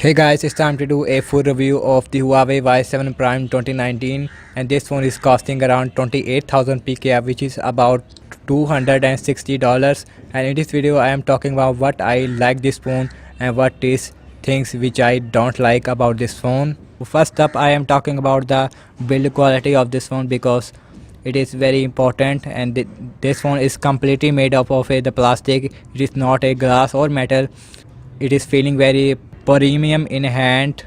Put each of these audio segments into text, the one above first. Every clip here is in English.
Hey guys, it's time to do a full review of the Huawei Y7 Prime 2019, and this phone is costing around 28,000 PKF, which is about $260. And in this video I am talking about what I like this phone and what is things which I don't like about this phone. First up, I am talking about the build quality of this phone because it is very important, and this phone is completely made up of the plastic. It is not a glass or metal. It is feeling very premium in hand,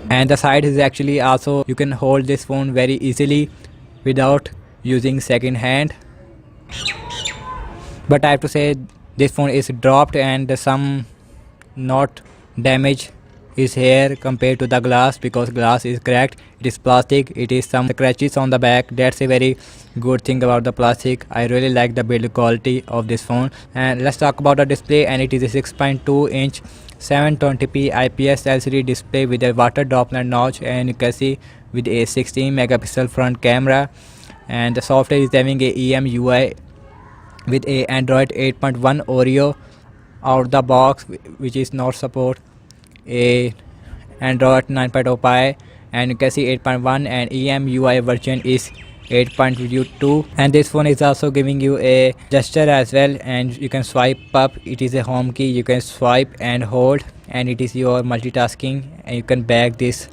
and the side is actually also you can hold this phone very easily without using second hand. But I have to say this phone is dropped and some not damage is here compared to the glass, because glass is cracked. It is plastic. It is some scratches on the back. That's a very good thing about the plastic. I really like the build quality of this phone. And let's talk about the display, and it is a 6.2 inch 720p IPS LCD display with a water droplet notch, and you can see with a 16 megapixel front camera. And the software is having a EMUI with a Android 8.1 Oreo out the box, which is not support a Android 9.0 Pie, and you can see 8.1, and EMUI version is 8.2. and this phone is also giving you a gesture as well, and you can swipe up. It is a home key. You can swipe and hold, and it is your multitasking, and you can back this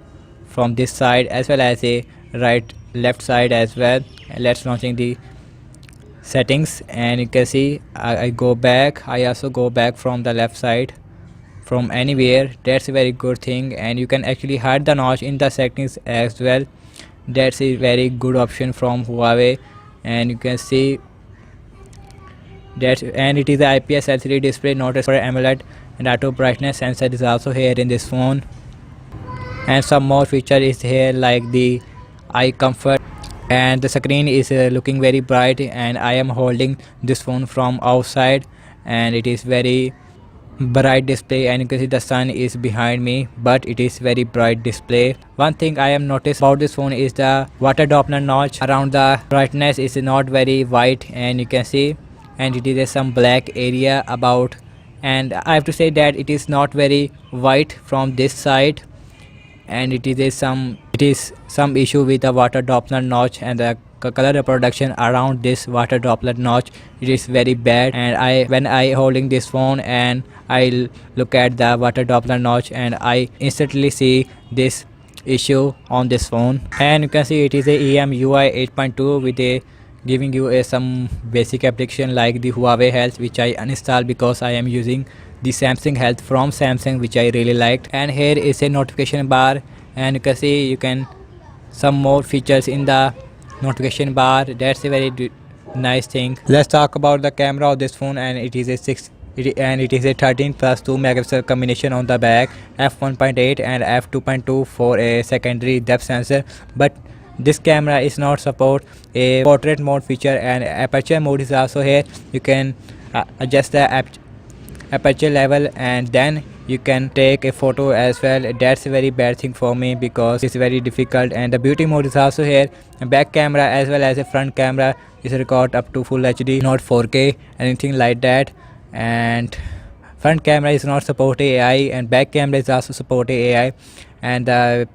from this side as well as a left side as well. And let's launching the settings, and you can see I go back. I also go back from the left side from anywhere. That's a very good thing, and you can actually hide the notch in the settings as well. That's a very good option from Huawei, and you can see that, and it is the IPS LCD display, not a Super AMOLED, and auto brightness sensor is also here in this phone. And some more feature is here like the eye comfort, and the screen is looking very bright, and I am holding this phone from outside and it is very bright display, and you can see the sun is behind me, but it is very bright display. One thing I am noticed about this phone is the water droplet notch around the brightness is not very white, and you can see, and it is some black area about, and I have to say that it is not very white from this side, and it is some issue with the water droplet notch, and the color reproduction around this water droplet notch, it is very bad. And when I holding this phone and I look at the water droplet notch, and I instantly see this issue on this phone. And you can see it is a EMUI 8.2 with a giving you a some basic application like the Huawei Health, which I uninstalled because I am using the Samsung Health from Samsung, which I really liked. And here is a notification bar, and you can see you can some more features in the notification bar. That's a very nice thing. Let's talk about the camera of this phone, and it is a 13 plus 2 megapixel combination on the back, f1.8 and f2.2 for a secondary depth sensor. But this camera is not support a portrait mode feature, and aperture mode is also here. You can adjust the aperture level, and then you can take a photo as well. That's a very bad thing for me because it's very difficult. And the beauty mode is also here. A back camera as well as a front camera is record up to full HD, not 4K anything like that. And front camera is not support AI, and back camera is also support AI. And the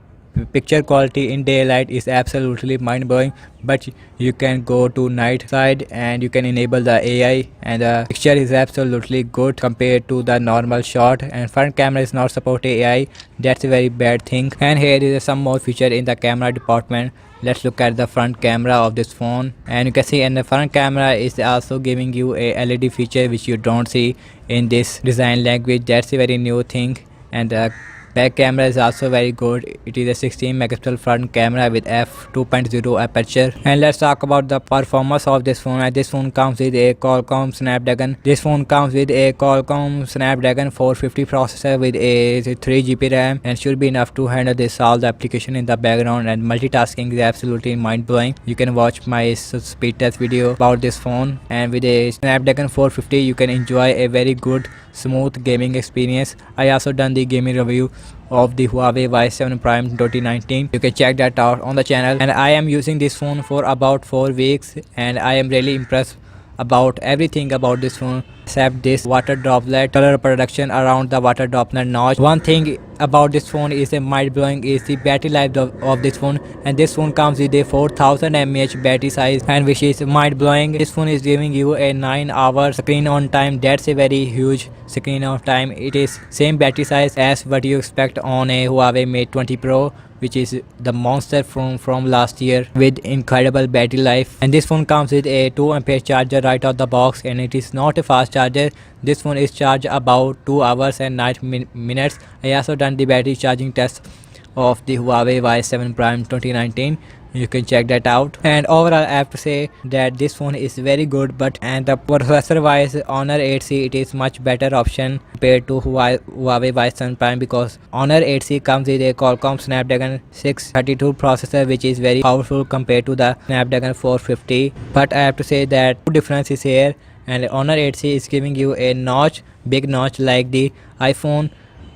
picture quality in daylight is absolutely mind-blowing, but you can go to night side and you can enable the AI, and the picture is absolutely good compared to the normal shot. And front camera is not support AI. That's a very bad thing. And here is some more feature in the camera department. Let's look at the front camera of this phone, and you can see, and the front camera is also giving you a LED feature which you don't see in this design language. That's a very new thing. And the back camera is also very good. It is a 16 megapixel front camera with f2.0 aperture. And let's talk about the performance of this phone. This phone comes with a Qualcomm Snapdragon. This phone comes with a Qualcomm Snapdragon 450 processor with a 3 GB RAM, and should be enough to handle this all the application in the background. And multitasking is absolutely mind-blowing. You can watch my speed test video about this phone. And with a Snapdragon 450 you can enjoy a very good smooth gaming experience. I also done the gaming review of the Huawei Y7 Prime 2019. You can check that out on the channel. And I am using this phone for about 4 weeks, and I am really impressed about everything about this phone. except this water droplet color production around the water droplet notch. One thing about this phone is a mind-blowing is the battery life of this phone, and this phone comes with a 4000 mAh battery size, and which is mind-blowing. This phone is giving you a 9-hour screen on time. That's a very huge screen on time. It is same battery size as what you expect on a Huawei Mate 20 Pro, which is the monster phone from last year with incredible battery life. And this phone comes with a 2 ampere charger right out the box, and it is not a fast charger. This phone is charged about 2 hours and 9 minutes. I also done the battery charging test of the Huawei Y7 Prime 2019. You can check that out. And overall, I have to say that this phone is very good, but and the processor wise, Honor 8C it is much better option compared to Huawei Y7 Prime, because Honor 8C comes with a Qualcomm Snapdragon 632 processor, which is very powerful compared to the Snapdragon 450. But I have to say that two difference is here, and Honor 8C is giving you a notch, big notch like the iPhone,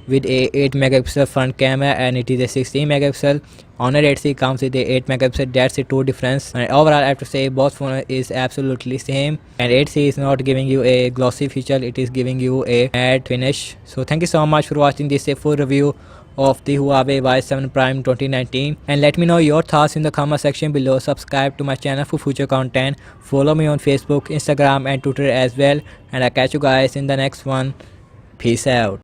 with a 8 megapixel front camera, and it is a 16 megapixel. Honor 8C comes with a 8 megapixel. That's the two difference. And overall, I have to say both phone is absolutely same, and 8C is not giving you a glossy feature, it is giving you a matte finish. So thank you so much for watching this full review of the Huawei Y7 Prime 2019, and let me know your thoughts in the comment section below. Subscribe to my channel for future content. Follow me on Facebook, Instagram and Twitter as well, and I'll catch you guys in the next one. Peace out.